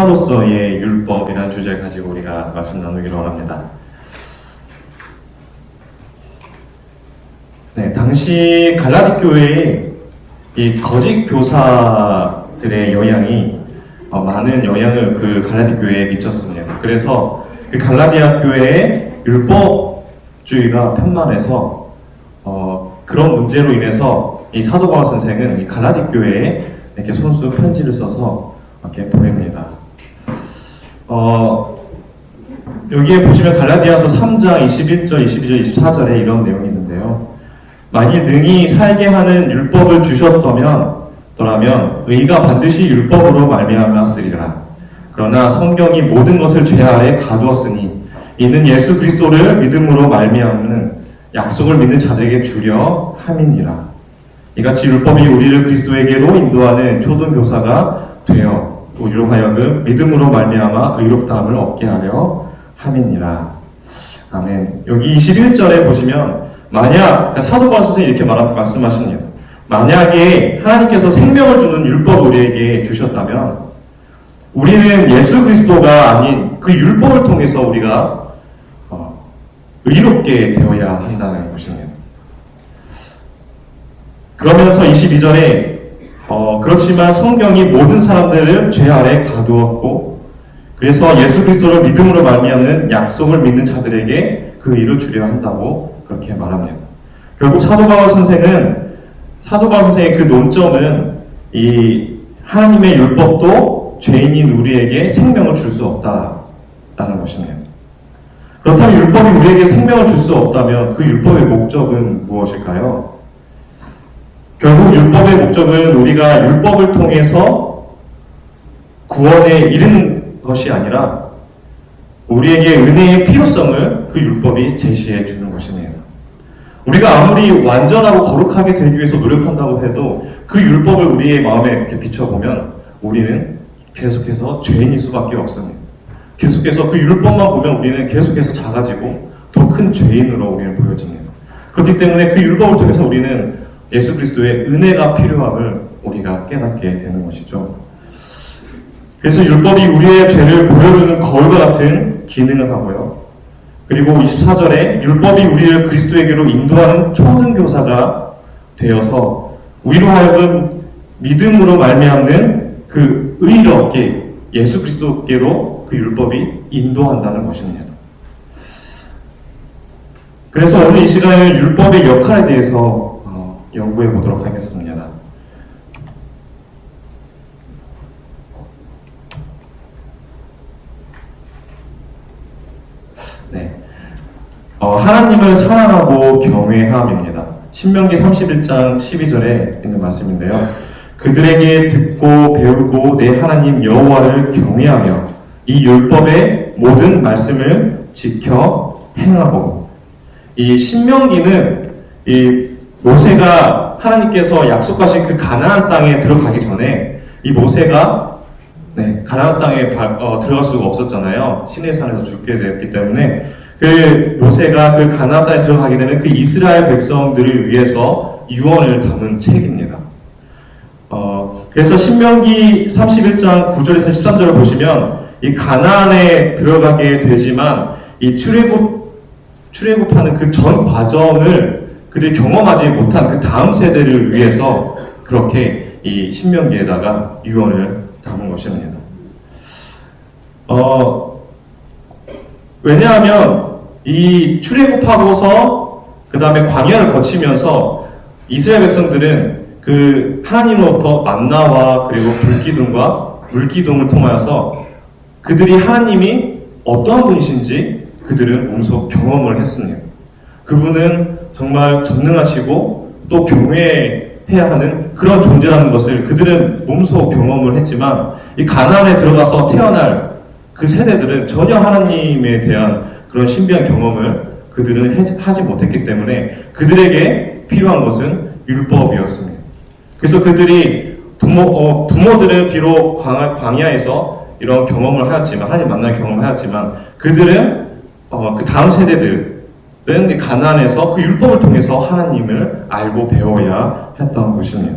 로서의 율법이라는 주제를 가지고 우리가 말씀 나누기를 원합니다. 네, 당시 갈라디 교회의 이 거짓 교사들의 영향이 많은 영향을 그 갈라디 교회에 미쳤습니다. 그래서 그 갈라디아 교회의 율법주의가 편만해서 그런 문제로 인해서 이 사도 바울 선생은 이 갈라디 교회에 이렇게 손수 편지를 써서 이렇게 보냅니다. 여기에 보시면 갈라디아서 3장 21절, 22절, 24절에 이런 내용이 있는데요. 만일 능히 살게 하는 율법을 주셨더라면 의가 반드시 율법으로 말미암았으리라. 그러나 성경이 모든 것을 죄 아래 가두었으니 이는 예수 그리스도를 믿음으로 말미암는 약속을 믿는 자들에게 주려 함이니라. 이같이 율법이 우리를 그리스도에게로 인도하는 초등교사가 되어 또 이로 하여금 믿음으로 말미암아 의롭다함을 얻게 하려 함이니라. 아멘. 여기 21절에 보시면 그러니까 사도 바울 선생님이 이렇게 말씀하십니다. 만약에 하나님께서 생명을 주는 율법을 우리에게 주셨다면 우리는 예수 그리스도가 아닌 그 율법을 통해서 우리가 의롭게 되어야 한다는 것입니다. 그러면서 22절에 그렇지만 성경이 모든 사람들을 죄 아래 가두었고 그래서 예수 그리스도를 믿음으로 말미암는 약속을 믿는 자들에게 그 의를 주려 한다고 그렇게 말합니다. 결국 사도 바울 선생의 그 논점은 이 하나님의 율법도 죄인인 우리에게 생명을 줄 수 없다라는 것이네요. 그렇다면 율법이 우리에게 생명을 줄 수 없다면 그 율법의 목적은 무엇일까요? 결국 율법의 목적은 우리가 율법을 통해서 구원에 이르는 것이 아니라 우리에게 은혜의 필요성을 그 율법이 제시해 주는 것입니다. 우리가 아무리 완전하고 거룩하게 되기 위해서 노력한다고 해도 그 율법을 우리의 마음에 이렇게 비춰보면 우리는 계속해서 죄인일 수밖에 없습니다. 계속해서 그 율법만 보면 우리는 계속해서 작아지고 더 큰 죄인으로 우리는 보여집니다. 그렇기 때문에 그 율법을 통해서 우리는 예수 그리스도의 은혜가 필요함을 우리가 깨닫게 되는 것이죠. 그래서 율법이 우리의 죄를 보여주는 거울과 같은 기능을 하고요. 그리고 24절에 율법이 우리를 그리스도에게로 인도하는 초등교사가 되어서 우리로 하여금 믿음으로 말미암는 그 의를 얻게 예수 그리스도께로 그 율법이 인도한다는 것입니다. 그래서 오늘 이 시간에는 율법의 역할에 대해서 연구해 보도록 하겠습니다. 네. 하나님을 사랑하고 경외함입니다. 신명기 31장 12절에 있는 말씀인데요. 그들에게 듣고 배우고 내 하나님 여호와를 경외하며 이 율법의 모든 말씀을 지켜 행하고. 이 신명기는 이 모세가 하나님께서 약속하신 그 가나안 땅에 들어가기 전에 이 모세가 가나안 땅에 들어갈 수가 없었잖아요. 시내산에서 죽게 되었기 때문에 그 모세가 그 가나안 땅에 들어가게 되는 그 이스라엘 백성들을 위해서 유언을 담은 책입니다. 그래서 신명기 31장 9절에서 13절을 보시면 이 가나안에 들어가게 되지만 이 출애굽하는 그 전 과정을 그들이 경험하지 못한 그 다음 세대를 위해서 그렇게 이 신명기에다가 유언을 담은 것입니다. 왜냐하면 이 출애굽하고서 그 다음에 광야를 거치면서 이스라엘 백성들은 그 하나님으로부터 만나와 그리고 불기둥과 물기둥을 통하여서 그들이 하나님이 어떠한 분이신지 그들은 몸소 경험을 했습니다. 그분은 정말 전능하시고 또 경외해야 하는 그런 존재라는 것을 그들은 몸소 경험을 했지만 이 가나안에 들어가서 태어날 그 세대들은 전혀 하나님에 대한 그런 신비한 경험을 그들은 하지 못했기 때문에 그들에게 필요한 것은 율법이었습니다. 그래서 그들이 부모들은 비록 광야에서 이런 경험을 하였지만 하나님 만나는 경험을 하였지만 그들은 그 다음 세대들 가나안에서 그 율법을 통해서 하나님을 알고 배워야 했던 것입니다.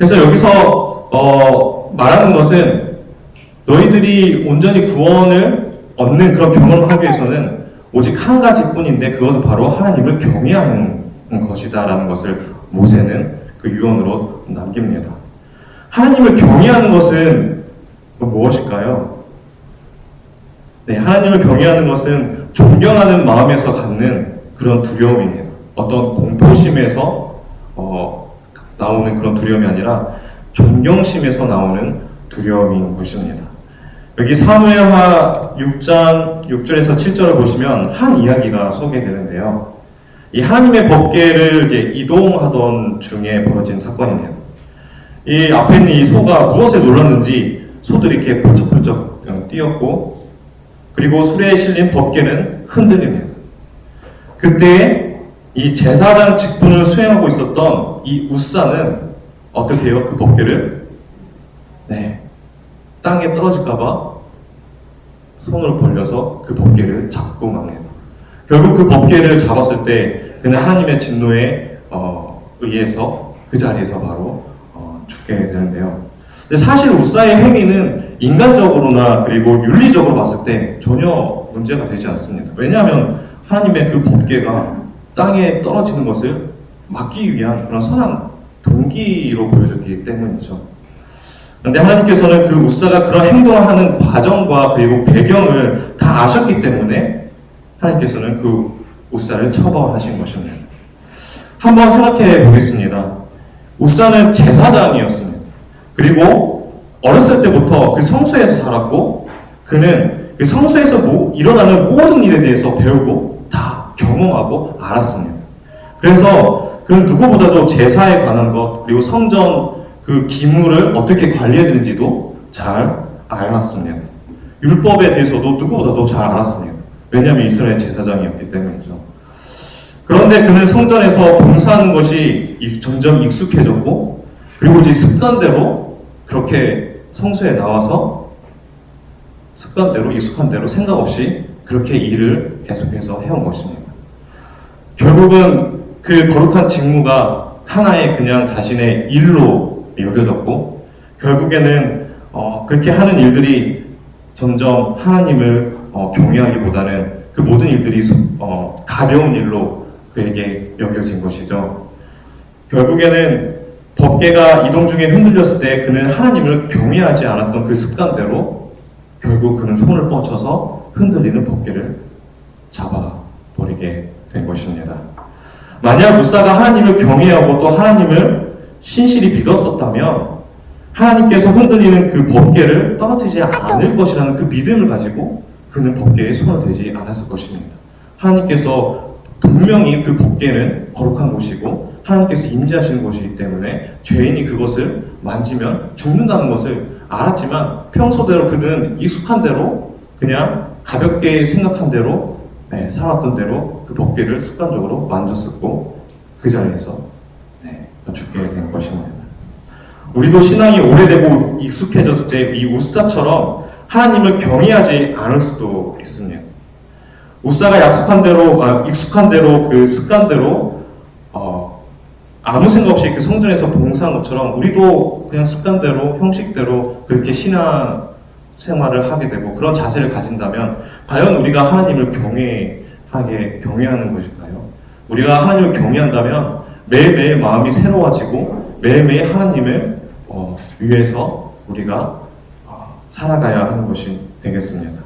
그래서 여기서 말하는 것은 너희들이 온전히 구원을 얻는 그런 경험을 하기 위해서는 오직 한 가지뿐인데 그것은 바로 하나님을 경외하는 것이다라는 것을 모세는 그 유언으로 남깁니다. 하나님을 경외하는 것은 무엇일까요? 네, 하나님을 경외하는 것은 존경하는 마음에서 갖는 그런 두려움입니다. 어떤 공포심에서 나오는 그런 두려움이 아니라 존경심에서 나오는 두려움인 것입니다. 여기 사무엘하 6장 6절에서 7절을 보시면 한 이야기가 소개되는데요. 이 하나님의 법궤를 이제 이동하던 중에 벌어진 사건이네요. 이 앞에 있는 이 소가 무엇에 놀랐는지 소들이 이렇게 펄쩍펄쩍 뛰었고, 그리고 수레에 실린 법궤는 흔들립니다. 그때 이 제사장 직분을 수행하고 있었던 이 우사는 어떻게 해요? 그 법궤를 땅에 떨어질까봐 손을 벌려서 그 법궤를 잡고 맙니다. 결국 그 법궤를 잡았을 때 그는 하나님의 진노에 의해서 그 자리에서 바로 죽게 되는데요. 근데 사실 우사의 행위는 인간적으로나 그리고 윤리적으로 봤을 때 전혀 문제가 되지 않습니다. 왜냐하면 하나님의 그 법궤가 땅에 떨어지는 것을 막기 위한 그런 선한 동기로 보여졌기 때문이죠. 그런데 하나님께서는 그 우사가 그런 행동을 하는 과정과 그리고 배경을 다 아셨기 때문에 하나님께서는 그 우사를 처벌하신 것입니다. 한번 생각해 보겠습니다. 우사는 제사장이었습니다. 그리고 어렸을 때부터 그 성소에서 살았고, 그는 그 성소에서 일어나는 모든 일에 대해서 배우고 다 경험하고 알았습니다. 그래서 그는 누구보다도 제사에 관한 것, 그리고 성전 그 기물을 어떻게 관리해야 되는지도 잘 알았습니다. 율법에 대해서도 누구보다도 잘 알았습니다. 왜냐하면 이스라엘 제사장이었기 때문이죠. 그런데 그는 성전에서 봉사하는 것이 점점 익숙해졌고, 그리고 이제 습관대로 그렇게 성소에 나와서 습관대로, 익숙한 대로 생각 없이 그렇게 일을 계속해서 해온 것입니다. 결국은 그 거룩한 직무가 하나의 그냥 자신의 일로 여겨졌고, 결국에는 그렇게 하는 일들이 점점 하나님을 경외하기보다는 그 모든 일들이 가벼운 일로 그에게 여겨진 것이죠. 결국에는 법궤가 이동 중에 흔들렸을 때 그는 하나님을 경외하지 않았던 그 습관대로 결국 그는 손을 뻗쳐서 흔들리는 법궤를 잡아버리게 된 것입니다. 만약 우사가 하나님을 경외하고 또 하나님을 신실히 믿었었다면 하나님께서 흔들리는 그 법궤를 떨어뜨리지 않을 것이라는 그 믿음을 가지고 그는 법궤에 손을 대지 않았을 것입니다. 하나님께서 분명히 그 법궤는 거룩한 곳이고 하나님께서 임재하시는 곳이기 때문에 죄인이 그것을 만지면 죽는다는 것을 알았지만 평소대로 그는 익숙한 대로 그냥 가볍게 생각한 대로 살았던 대로 그 법궤를 습관적으로 만졌었고 그 자리에서 죽게 된 것입니다. 우리도 신앙이 오래되고 익숙해졌을 때 이 우사처럼 하나님을 경외하지 않을 수도 있습니다. 우사가 익숙한 대로 그 습관대로 아무 생각 없이 그 성전에서 봉사한 것처럼 우리도 그냥 습관대로 형식대로 그렇게 신앙 생활을 하게 되고 그런 자세를 가진다면 과연 우리가 하나님을 경외하는 것일까요? 우리가 하나님을 경외한다면 매일매일 마음이 새로워지고 매일매일 하나님을 위해서 우리가 살아가야 하는 것이 되겠습니다.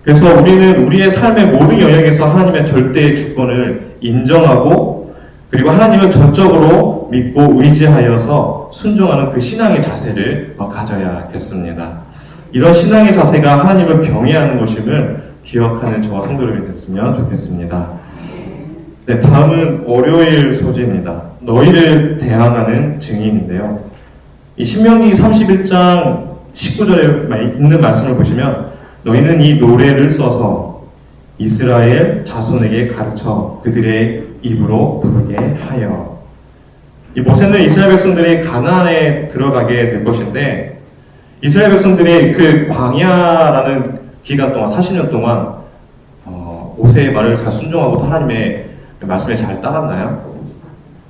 그래서 우리는 우리의 삶의 모든 영역에서 하나님의 절대의 주권을 인정하고 그리고 하나님을 전적으로 믿고 의지하여서 순종하는 그 신앙의 자세를 가져야겠습니다. 이런 신앙의 자세가 하나님을 경외하는 것임을 기억하는 저와 성도들이 됐으면 좋겠습니다. 네, 다음은 월요일 소재입니다. 너희를 대항하는 증인인데요. 이 신명기 31장 19절에 있는 말씀을 보시면 너희는 이 노래를 써서 이스라엘 자손에게 가르쳐 그들의 입으로 부르게 하여. 이 모세는 이스라엘 백성들이 가나안에 들어가게 될 것인데 이스라엘 백성들이 그 광야라는 기간 동안 40년 동안 모세의 말을 잘 순종하고 하나님의 말씀에 잘 따랐나요?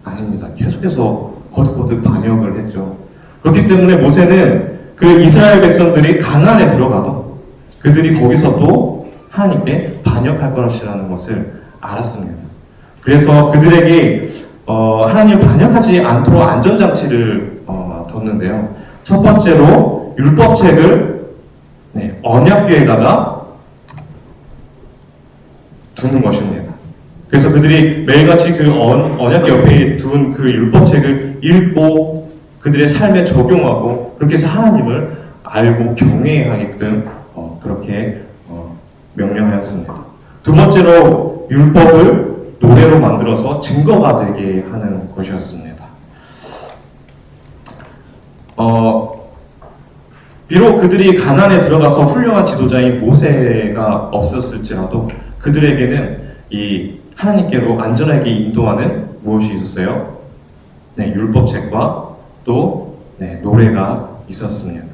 아닙니다. 계속해서 거듭거듭 반역을 했죠. 그렇기 때문에 모세는 그 이스라엘 백성들이 가나안에 들어가도 그들이 거기서 또 하나님께 반역할 것이라는 것을 알았습니다. 그래서 그들에게 하나님 반역하지 않도록 안전장치를 뒀는데요. 첫 번째로 율법책을 언약궤에다가 두는 것입니다. 그래서 그들이 매일같이 그 언약궤 옆에 둔 그 율법책을 읽고 그들의 삶에 적용하고 그렇게 해서 하나님을 알고 경외하게끔 그렇게 명령하였습니다. 두 번째로 율법을 노래로 만들어서 증거가 되게 하는 것이었습니다. 비록 그들이 가나안에 들어가서 훌륭한 지도자인 모세가 없었을지라도 그들에게는 이 하나님께로 안전하게 인도하는 무엇이 있었어요? 율법책과 또 노래가 있었습니다.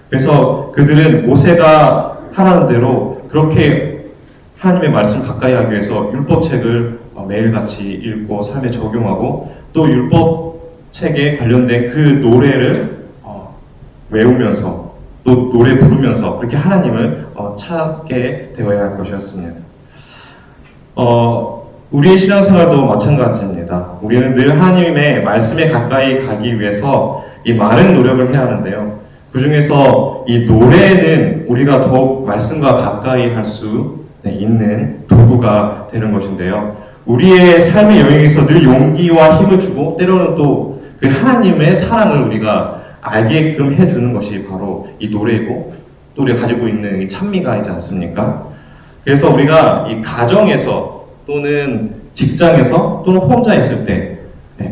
그래서 그들은 모세가 하라는 대로 그렇게 하나님의 말씀 가까이 하기 위해서 율법책을 매일같이 읽고 삶에 적용하고 또 율법책에 관련된 그 노래를 외우면서 또 노래 부르면서 그렇게 하나님을 찾게 되어야 할 것이었습니다. 우리의 신앙생활도 마찬가지입니다. 우리는 늘 하나님의 말씀에 가까이 가기 위해서 이 많은 노력을 해야 하는데요. 그 중에서 이 노래는 우리가 더욱 말씀과 가까이 할 수 있는 도구가 되는 것인데요. 우리의 삶의 여행에서 늘 용기와 힘을 주고 때로는 또 그 하나님의 사랑을 우리가 알게끔 해주는 것이 바로 이 노래이고 또 우리가 가지고 있는 이 찬미가이지 않습니까? 그래서 우리가 이 가정에서 또는 직장에서 또는 혼자 있을 때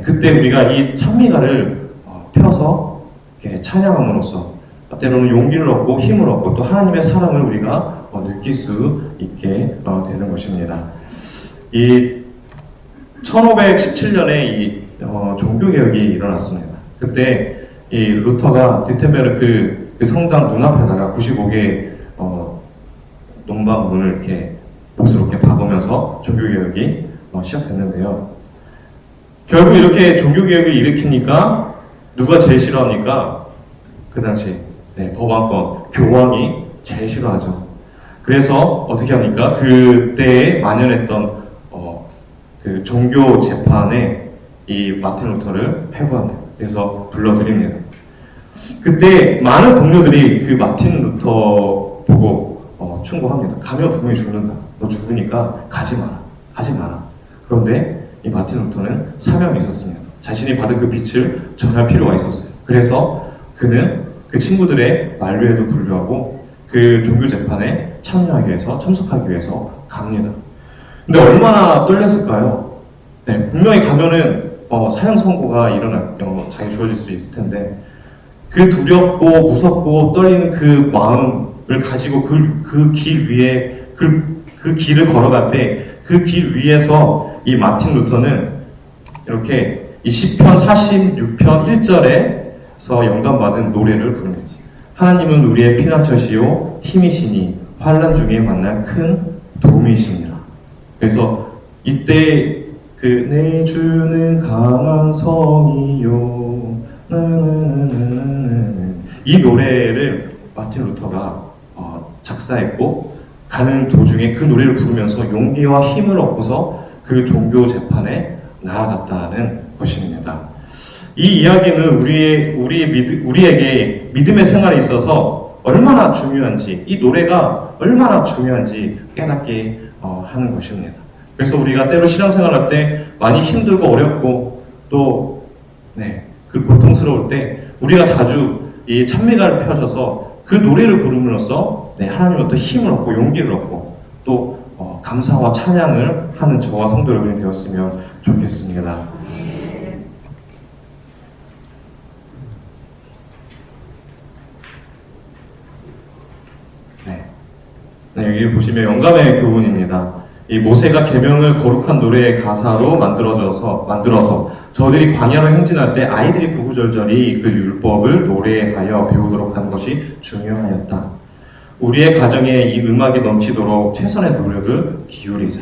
그때 우리가 이 찬미가를 펴서 이렇게 찬양함으로써 때로는 용기를 얻고 힘을 얻고 또 하나님의 사랑을 우리가 느낄 수 있게 되는 것입니다. 이 1517년에 이 종교개혁이 일어났습니다. 그때 이 루터가 뉘텐베르크 그 성당 문 앞에다가 95개 논방문을 이렇게 못으로 이렇게 박으면서 종교개혁이 시작했는데요. 결국 이렇게 종교개혁을 일으키니까 누가 제일 싫어합니까? 그 당시 법안권 교황이 제일 싫어하죠. 그래서 어떻게 합니까? 그때에 만연했던 그 종교 재판에 이 마틴 루터를 회부합니다. 그래서 불러드립니다. 그때 많은 동료들이 그 마틴 루터 보고 충고합니다. 가면 분명히 죽는다. 너 죽으니까 가지 마라. 가지 마라. 그런데 이 마틴 루터는 사명이 있었습니다. 자신이 받은 그 빛을 전할 필요가 있었어요. 그래서 그는 그 친구들의 만류에도 불구하고 그 종교 재판에 참여하기 위해서 참석하기 위해서 갑니다. 근데 얼마나 떨렸을까요? 분명히 가면은 사형 선고가 자기 주어질 수 있을 텐데 그 두렵고 무섭고 떨리는 그 마음을 가지고 그 길 위에 그 길을 걸어갈 때 그 길 위에서 이 마틴 루터는 이렇게 이 시편 46편 1절에서 영감받은 노래를 부릅니다. 하나님은 우리의 피난처시요 힘이시니 환난 중에 만날 큰 도움이시니라. 그래서 이때 내 주는 강한 성이요 이 노래를 마틴 루터가 작사했고 가는 도중에 그 노래를 부르면서 용기와 힘을 얻고서 그 종교 재판에 나아갔다는 것입니다. 이 이야기는 우리에게 믿음의 생활에 있어서 얼마나 중요한지, 이 노래가 얼마나 중요한지 깨닫게 하는 것입니다. 그래서 우리가 때로 신앙생활할 때 많이 힘들고 어렵고 또 그 고통스러울 때 우리가 자주 이 찬미가를 펴줘서 그 노래를 부름으로써 하나님으로부터 힘을 얻고 용기를 얻고 또 감사와 찬양을 하는 저와 성도 여러분이 되었으면 좋겠습니다. 여기 보시면 영감의 교훈입니다. 이 모세가 계명을 거룩한 노래의 가사로 만들어서 저들이 광야로 행진할 때 아이들이 구구절절히 그 율법을 노래하여 배우도록 하는 것이 중요하였다. 우리의 가정에 이 음악이 넘치도록 최선의 노력을 기울이자.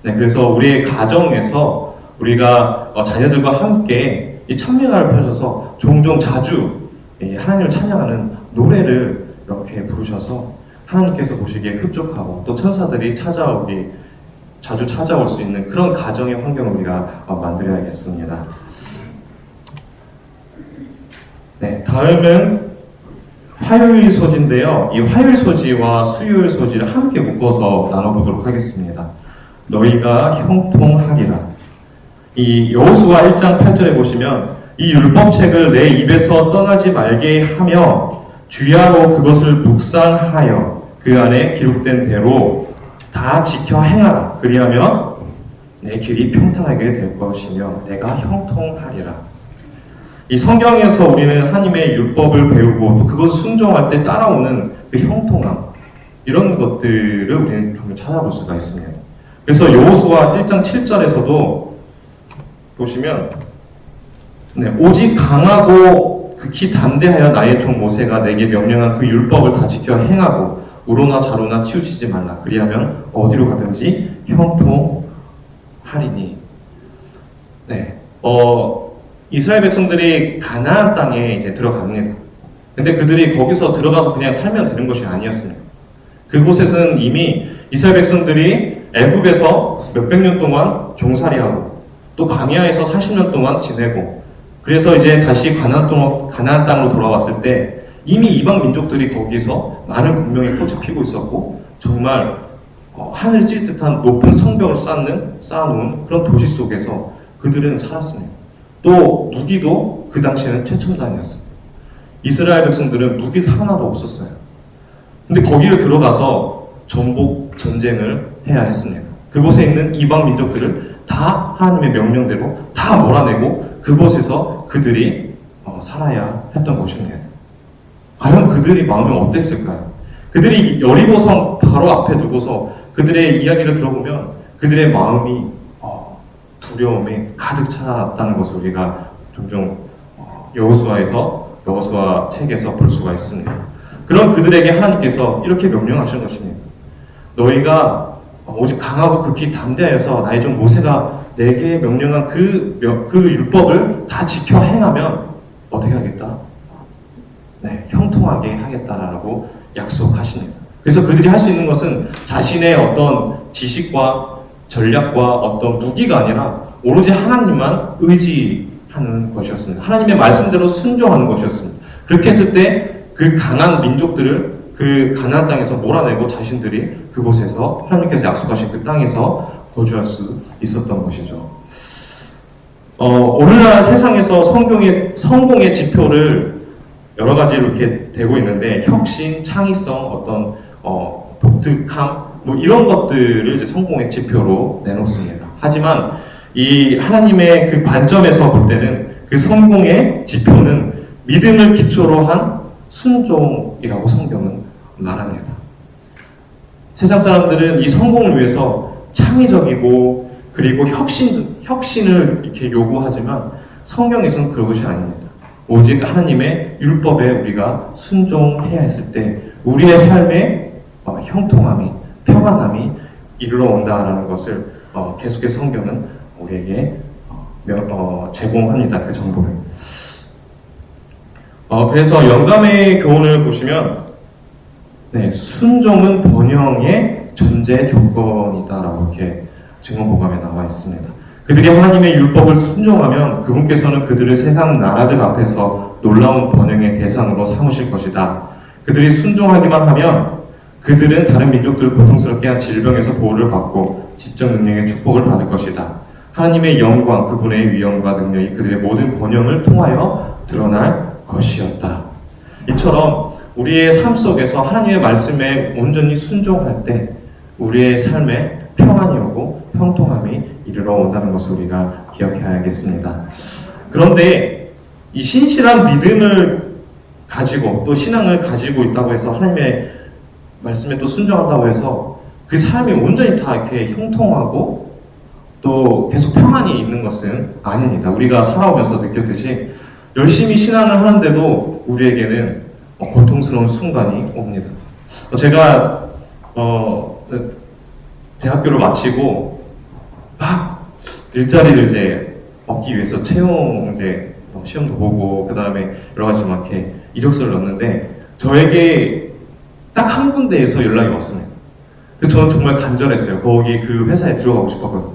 그래서 우리의 가정에서 우리가 자녀들과 함께 이 찬미가를 펴셔서 종종 자주 하나님을 찬양하는 노래를 이렇게 부르셔서 하나님께서 보시기에 흡족하고 또 천사들이 자주 찾아올 수 있는 그런 가정의 환경을 우리가 만들어야겠습니다. 네, 다음은 화요일 소지인데요. 이 화요일 소지와 수요일 소지를 함께 묶어서 나눠보도록 하겠습니다. 너희가 형통하리라. 이 여호수아 1장 8절에 보시면 이 율법책을 내 입에서 떠나지 말게 하며 주야로 그것을 묵상하여 그 안에 기록된 대로 다 지켜 행하라. 그리하면 내 길이 평탄하게 될 것이며 내가 형통하리라. 이 성경에서 우리는 하나님의 율법을 배우고 또 그것을 순종할 때 따라오는 그 형통함, 이런 것들을 우리는 좀 찾아볼 수가 있습니다. 그래서 여호수아 1장 7절에서도 보시면 오직 강하고 극히 담대하여 나의 종 모세가 내게 명령한 그 율법을 다 지켜 행하고 우로나 자로나 치우치지 말라. 그리하면 어디로 가든지 형통하리니. 이스라엘 백성들이 가나안 땅에 이제 들어갑니다. 근데 그들이 거기서 들어가서 그냥 살면 되는 것이 아니었습니다. 그곳에서는 이미 이스라엘 백성들이 애굽에서 몇백 년 동안 종살이하고 또 광야에서 40년 동안 지내고, 그래서 이제 다시 가나안 땅으로 돌아왔을 때 이미 이방 민족들이 거기서 많은 분명히 꽃을 피고 있었고 정말 하늘 찔 듯한 높은 성벽을 쌓아놓은 그런 도시 속에서 그들은 살았습니다. 또 무기도 그 당시에는 최첨단이었습니다. 이스라엘 백성들은 무기가 하나도 없었어요. 근데 거기를 들어가서 전복 전쟁을 해야 했습니다. 그곳에 있는 이방 민족들을 다 하나님의 명령대로 다 몰아내고 그곳에서 그들이 살아야 했던 것입니다. 과연 그들이 마음이 어땠을까요? 그들이 여리고성 바로 앞에 두고서 그들의 이야기를 들어보면 그들의 마음이 두려움이 가득 차다는 것을 우리가 종종 여호수아 책에서 볼 수가 있습니다. 그런 그들에게 하나님께서 이렇게 명령하신 것입니다. 너희가 오직 강하고 극히 담대하여서 나의 종 모세가 내게 명령한 그 율법을 다 지켜 행하면 어떻게 하겠다? 형통하게 하겠다라고 약속하십니다. 그래서 그들이 할 수 있는 것은 자신의 어떤 지식과 전략과 어떤 무기가 아니라 오로지 하나님만 의지하는 것이었습니다. 하나님의 말씀대로 순종하는 것이었습니다. 그렇게 했을 때 그 강한 민족들을 그 가나안 땅에서 몰아내고 자신들이 그곳에서 하나님께서 약속하신 그 땅에서 거주할 수 있었던 것이죠. 오늘날 세상에서 성공의 지표를 여러 가지로 이렇게 되고 있는데 혁신, 창의성, 어떤 독특함, 이런 것들을 이제 성공의 지표로 내놓습니다. 하지만 이 하나님의 그 관점에서 볼 때는 그 성공의 지표는 믿음을 기초로 한 순종이라고 성경은 말합니다. 세상 사람들은 이 성공을 위해서 창의적이고 그리고 혁신을 이렇게 요구하지만 성경에서는 그런 것이 아닙니다. 오직 하나님의 율법에 우리가 순종해야 했을 때 우리의 삶에 형통함이, 평안함이 이르러 온다라는 것을 계속해서 성경은 우리에게 제공합니다. 그 정보를. 그래서 영감의 교훈을 보시면 순종은 번영의 전제 조건이다라고 이렇게 증언보감에 나와 있습니다. 그들이 하나님의 율법을 순종하면 그분께서는 그들을 세상 나라들 앞에서 놀라운 번영의 대상으로 삼으실 것이다. 그들이 순종하기만 하면 그들은 다른 민족들을 고통스럽게 한 질병에서 보호를 받고 지적 능력의 축복을 받을 것이다. 하나님의 영광, 그분의 위엄과 능력이 그들의 모든 번영을 통하여 드러날 것이었다. 이처럼 우리의 삶 속에서 하나님의 말씀에 온전히 순종할 때 우리의 삶에 평안이 오고 형통함이 이르러 온다는 것을 우리가 기억해야겠습니다. 그런데 이 신실한 믿음을 가지고 또 신앙을 가지고 있다고 해서 하나님의 말씀에 또 순종한다고 해서 그 삶이 온전히 다 이렇게 형통하고 또 계속 평안이 있는 것은 아닙니다. 우리가 살아오면서 느꼈듯이 열심히 신앙을 하는데도 우리에게는 고통스러운 순간이 옵니다. 제가 대학교를 마치고 막 일자리를 이제 얻기 위해서 채용 시험도 보고 그 다음에 여러 가지 막 이렇게 이력서를 넣었는데 저에게 딱 한 군데에서 연락이 왔습니다. 그래서 저는 정말 간절했어요. 거기 그 회사에 들어가고 싶었거든요.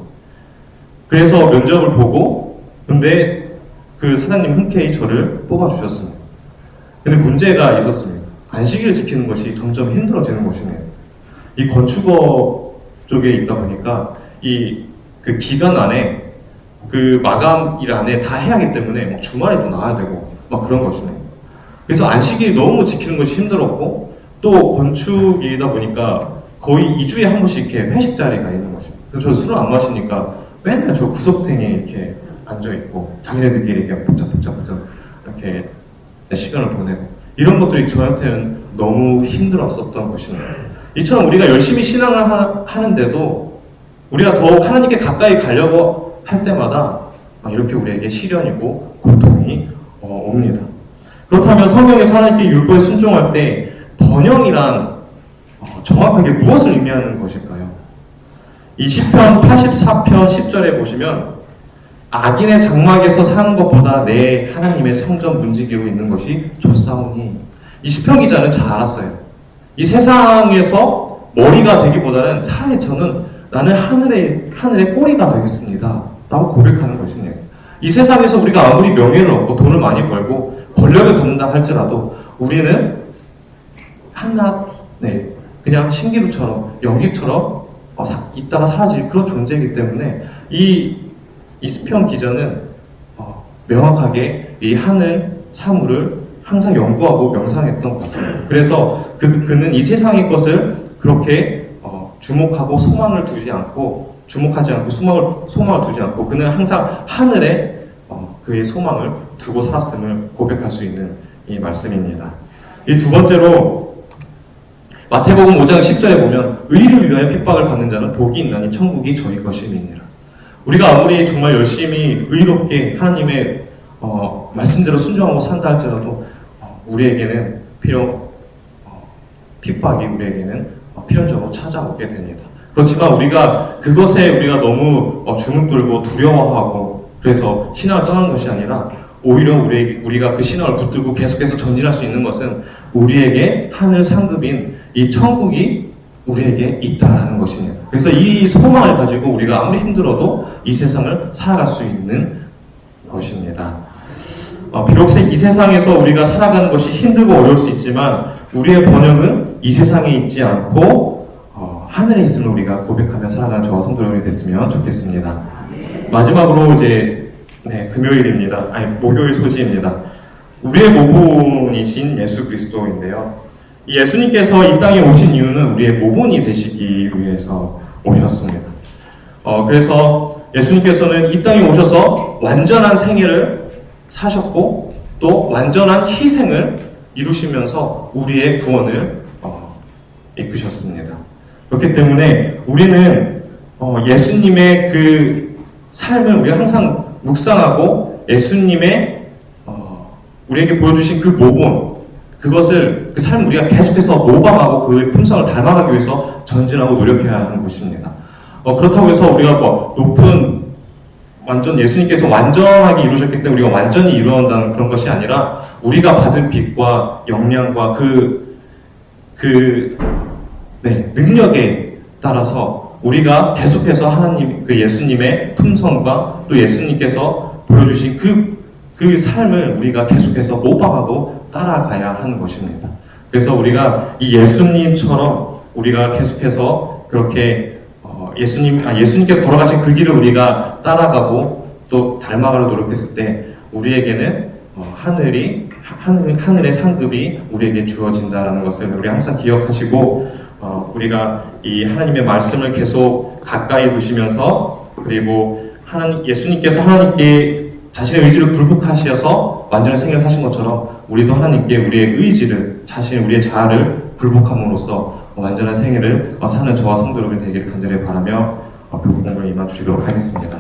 그래서 면접을 보고 근데 그 사장님 흔쾌히 저를 뽑아주셨습니다. 근데 문제가 있었습니다. 안식일을 지키는 것이 점점 힘들어지는 것이네요. 이 건축업 쪽에 있다 보니까 그 기간 안에 그 마감일 안에 다 해야 하기 때문에 막 주말에도 나와야 되고 막 그런 것이네요. 그래서 안식일이 너무 지키는 것이 힘들었고 또 건축일이다 보니까 거의 2주에 한 번씩 이렇게 회식 자리가 있는 것입니다. 그래서 저 술을 안 마시니까 맨날 저 구석탱이에 이렇게 앉아있고 자기네들끼리 이렇게 복잡 이렇게 시간을 보내고 이런 것들이 저한테는 너무 힘들었었던 것입니다. 이처럼 우리가 열심히 신앙을 하는데도 우리가 더욱 하나님께 가까이 가려고 할 때마다 이렇게 우리에게 시련이고 고통이 옵니다. 그렇다면 성경에서 하나님께 율법에 순종할 때 번영이란 정확하게 무엇을 의미하는 것일까요? 이 시편 84편 10절에 보시면 악인의 장막에서 사는 것보다 내 하나님의 성전 문지기로 있는 것이 좋사오니 이 시편 기자는 잘 알았어요. 이 세상에서 머리가 되기보다는 차라리 나는 하늘의 꼬리가 되겠습니다 라고 고백하는 것이네요. 이 세상에서 우리가 아무리 명예를 얻고 돈을 많이 벌고 권력을 갖는다 할지라도 우리는 한낱 그냥 신기루처럼 연기처럼 있다가 사라질 그런 존재이기 때문에 이 시편 기자는 명확하게 이 하늘 사물을 항상 연구하고 명상했던 것 같습니다. 그래서 그는 이 세상의 것을 그렇게 주목하고 소망을 두지 않고 주목하지 않고 소망을 두지 않고 그는 항상 하늘에 그의 소망을 두고 살았음을 고백할 수 있는 이 말씀입니다. 이 두 번째로 마태복음 5장 10절에 보면 의를 위하여 핍박을 받는 자는 복이 있나니 천국이 저희 것임이니라. 우리가 아무리 정말 열심히 의롭게 하나님의 말씀대로 순종하고 산다 할지라도 우리에게는 핍박이 우리에게는 필연적으로 찾아오게 됩니다. 그렇지만 그것에 우리가 너무 주눅들고 두려워하고 그래서 신앙을 떠나는 것이 아니라 오히려 우리가 그 신앙을 붙들고 계속해서 전진할 수 있는 것은 우리에게 하늘 상급인 이 천국이 우리에게 있다라는 것입니다. 그래서 이 소망을 가지고 우리가 아무리 힘들어도 이 세상을 살아갈 수 있는 것입니다. 비록 이 세상에서 우리가 살아가는 것이 힘들고 어려울 수 있지만 우리의 번영은 이 세상에 있지 않고 하늘에 있음을 우리가 고백하며 살아가는 저와 성도 여러분이 됐으면 좋겠습니다. 마지막으로 이제 금요일입니다. 목요일 소지입니다. 우리의 모본이신 예수 그리스도인데요. 이 예수님께서 이 땅에 오신 이유는 우리의 모본이 되시기 위해서 오셨습니다. 그래서 예수님께서는 이 땅에 오셔서 완전한 생애를 사셨고 또 완전한 희생을 이루시면서 우리의 구원을 이끄셨습니다. 그렇기 때문에 우리는 예수님의 그 삶을 우리가 항상 묵상하고 예수님의 우리에게 보여주신 그 모본 그 삶을 우리가 계속해서 모방하고 그 품성을 닮아가기 위해서 전진하고 노력해야 하는 것입니다. 그렇다고 해서 우리가 완전 예수님께서 완전하게 이루셨기 때문에 우리가 완전히 이루어간다는 그런 것이 아니라 우리가 받은 빛과 역량과 능력에 따라서 우리가 계속해서 하나님, 예수님의 품성과 또 예수님께서 보여주신 그 삶을 우리가 계속해서 모방하고 따라가야 하는 것입니다. 그래서 우리가 이 예수님처럼 우리가 계속해서 그렇게 예수님께서 걸어가신 그 길을 우리가 따라가고 또 닮아가려 노력했을 때 우리에게는 하늘의 상급이 우리에게 주어진다라는 것을 우리 항상 기억하시고 우리가 이 하나님의 말씀을 계속 가까이 두시면서 그리고 예수님께서 하나님께 자신의 의지를 굴복하셔서 완전한 생애를 하신 것처럼 우리도 하나님께 우리의 의지를 우리의 자아를 굴복함으로써 완전한 생애를 사는 저와 성도 여러분이 되기를 간절히 바라며 교국 공부를 임해 주시도록 하겠습니다.